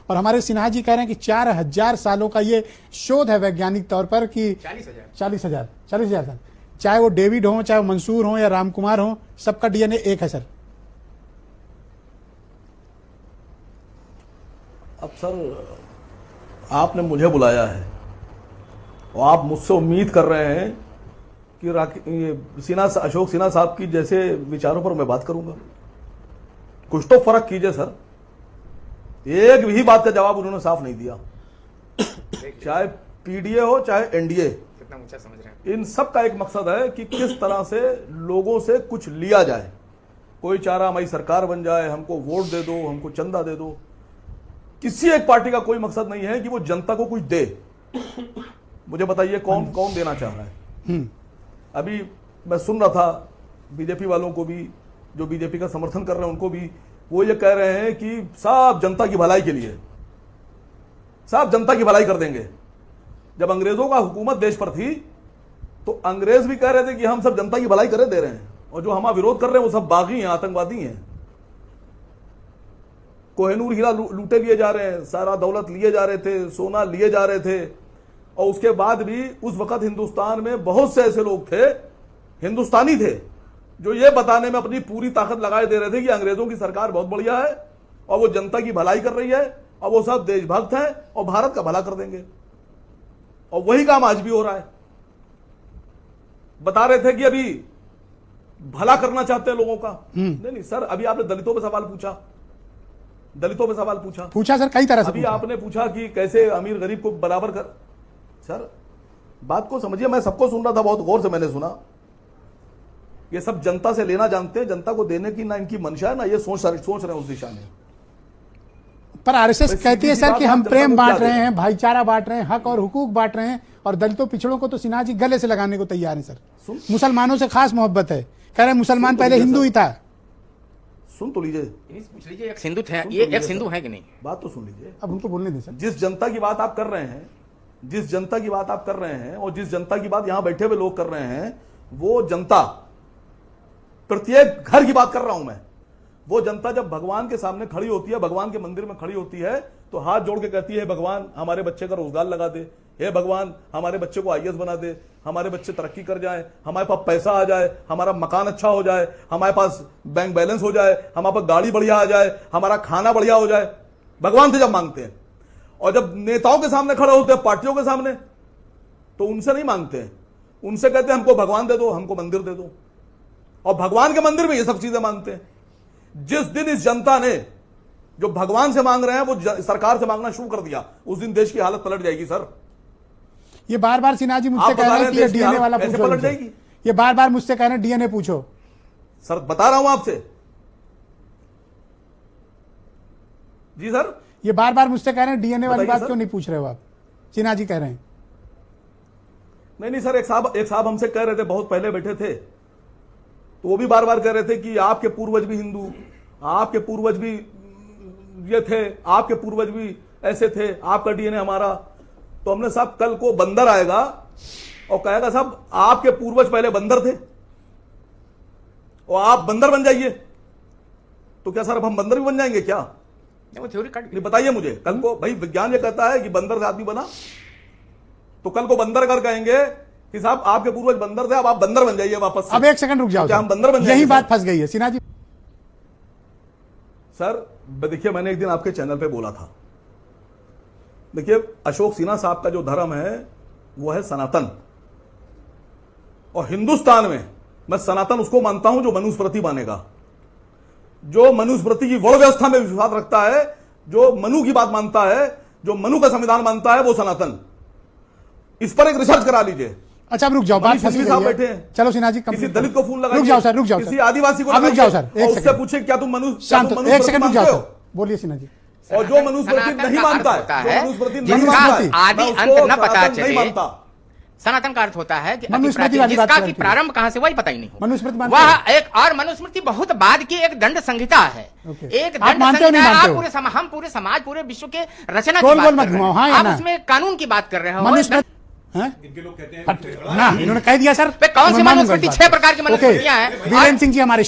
और हमारे सिन्हा जी कह रहे हैं कि 4000 सालों का ये शोध है वैज्ञानिक तौर पर कि 40,000 साल, चाहे वो डेविड हो, चाहे वो मंसूर हो या राम कुमार हो, सबका डीएनए एक है सर। अब सर आपने मुझे बुलाया है और आप मुझसे उम्मीद कर रहे हैं कि अशोक सिन्हा साहब की जैसे विचारों पर मैं बात करूंगा। कुछ तो फर्क कीजिए सर। एक भी बात का जवाब उन्होंने साफ नहीं दिया। चाहे पीडीए हो चाहे एनडीए, कितना ऊंचा समझ रहे हैं। इन सब का एक मकसद है कि किस तरह से लोगों से कुछ लिया जाए। कोई चाह रहा हमारी सरकार बन जाए, हमको वोट दे दो, हमको चंदा दे दो। किसी एक पार्टी का कोई मकसद नहीं है कि वो जनता को कुछ दे। मुझे बताइए कौन कौन देना चाह रहा है। अभी मैं सुन रहा था बीजेपी वालों को भी, जो बीजेपी का समर्थन कर रहे हैं उनको भी, वो ये कह रहे हैं कि सब जनता की भलाई के लिए, सब जनता की भलाई कर देंगे। जब अंग्रेजों का हुकूमत देश पर थी तो अंग्रेज भी कह रहे थे कि हम सब जनता की भलाई करे दे रहे हैं, और जो हमारा विरोध कर रहे हैं वो सब बागी हैं, आतंकवादी हैं। कोहिनूर हीरा लूटे लिए जा रहे हैं, सारा दौलत लिए जा रहे थे, सोना लिए जा रहे थे, और उसके बाद भी उस वक्त हिंदुस्तान में बहुत से ऐसे लोग थे, हिंदुस्तानी थे, जो ये बताने में अपनी पूरी ताकत लगाए दे रहे थे कि अंग्रेजों की सरकार बहुत बढ़िया है और वो जनता की भलाई कर रही है और वो सब देशभक्त हैं और भारत का भला कर देंगे। और वही काम आज भी हो रहा है। बता रहे थे कि अभी भला करना चाहते हैं लोगों का। नहीं सर, अभी आपने दलितों पे सवाल पूछा, दलितों पे सवाल पूछा सर कई तरह से अभी आपने पूछा कि कैसे अमीर गरीब को बराबर कर। सर बात को समझिए, मैं सबको सुन रहा था, बहुत गौर से मैंने सुना। ये सब जनता से लेना जानते हैं, जनता को देने की ना इनकी मंशा है, ना ये सोच रहे हैं उस दिशा में। पर आरएसएस कहती है सर कि हम प्रेम बांट रहे हैं, भाईचारा बांट रहे हैं, हक और हुकूक बांट रहे हैं, और दलितों पिछड़ों को तो सिन्हा जी गले से लगाने को तैयार है सर। मुसलमानों से खास मोहब्बत है, कह रहे मुसलमान पहले हिंदू ही था। सुन तो लीजिए, पूछ लीजिए एक सिंधु थे, ये एक सिंधु है कि नहीं। बात तो सुन लीजिए, अब उनको बोलने दें सर। जिस जनता की बात आप कर रहे हैं, जिस जनता की बात आप कर रहे हैं और जिस जनता की बात यहां बैठे हुए लोग कर रहे हैं, वो जनता, प्रत्येक घर की बात कर रहा हूं मैं, वो जनता जब भगवान के सामने खड़ी होती है, भगवान के मंदिर में खड़ी होती है, तो हाथ जोड़ के कहती है भगवान हमारे बच्चे का रोजगार लगा दे, हे भगवान हमारे बच्चे को आईएएस बना दे, हमारे बच्चे तरक्की कर जाए, हमारे पास पैसा आ जाए, हमारा मकान अच्छा हो जाए, हमारे पास बैंक बैलेंस हो जाए, हमारे पास गाड़ी बढ़िया आ जाए, हमारा खाना बढ़िया हो जाए। भगवान से जब मांगते हैं, और जब नेताओं के सामने खड़े होते हैं, पार्टियों के सामने, तो उनसे नहीं मांगते हैं, उनसे कहते हैं हमको भगवान दे दो, हमको मंदिर दे दो, और भगवान के मंदिर में ये सब चीजें मांगते हैं। जिस दिन इस जनता ने जो भगवान से मांग रहे हैं वो सरकार से मांगना शुरू कर दिया, उस दिन देश की हालत पलट जाएगी सर। ये बार बार सिन्हा जी मुझसे कह रहे हैं कि डीएनए वाला पूछो, पलट जाएगी। ये बार बार मुझसे कह रहे हैं डीएनए पूछो। सर बता रहा हूं आपसे, जी सर, ये बार बार मुझसे कह रहे हैं डीएनए वाली बात क्यों नहीं पूछ रहे हो आप। सिन्हा जी कह रहे हैं। नहीं सर, एक साहब हमसे कह रहे थे, बहुत पहले बैठे थे, तो वो भी बार बार कह रहे थे कि आपके पूर्वज भी हिंदू, आपके पूर्वज भी ये थे, आपके पूर्वज भी ऐसे थे, आपका डीएनए हमारा। तो हमने साहब, कल को बंदर आएगा और कहेगा साहब आपके पूर्वज पहले बंदर थे और आप बंदर बन जाइए, तो क्या सर अब हम बंदर भी बन जाएंगे क्या? वो थ्योरी कट नहीं, बताइए मुझे। कल को भाई विज्ञान ये कहता है कि बंदर से आदमी बना, तो कल को बंदर कर कहेंगे कि साहब आपके पूर्वज बंदर थे, अब आप बंदर बन जाइए वापस से। अब एक सेकंड रुक जाओ, क्या हम बंदर बन जाएंगे? यही बात फंस गई है सिन्हा जी। सर देखिए, मैंने एक दिन आपके चैनल पे बोला था, देखिए अशोक सिन्हा साहब का जो धर्म है वो है सनातन, और हिंदुस्तान में मैं सनातन उसको मानता हूं जो मनुस्मृति मानेगा, जो मनुस्मृति की वर्ण व्यवस्था में विश्वास रखता है, जो मनु की बात मानता है, जो मनु का संविधान मानता है, वो सनातन। इस पर एक रिसर्च करा लीजिए। अच्छा अब रुक जाओ, बात फंसी साहब बैठे हैं। चलो सिन्हा जी, किसी दलित को फोन लगा, रुक जाओ सर, रुक जाओ, किसी आदिवासी को रुक जाओ सर, उससे पूछे क्या तुम मनु, एक सेकंड रुक जाओ सर, बोलिए सिन्हा जी। और जो मनुस्मृति नहीं मानता है, जो मनुस्मृति नहीं मानता है, आदि अंत न पता नहीं चले। मानता। सनातन का अर्थ होता है कि मनुस्मृति वाली बात जिसका कि प्रारंभ कहां से वही पता ही नहीं हो। मनुस्मृति वह एक और मनुस्मृति बहुत बाद की एक दंड संहिता है। एक आप दंड मानते हो नहीं संहिता, मानते आप हो? हम पूरे समाज, पूरे विश्व के रचना गोल की गोल बात मत कर रहे घुमाओ, हाँ हैं। या आप ना? उसमें कानून की बात कर रहे हो। मनुस्मृति ना, इन्होंने कह दिया सर। कौन सी मनुस्मृति? 6 प्रकार की मनुस्मृतियां हैं। वीरेंद्र सिंह जी हमारे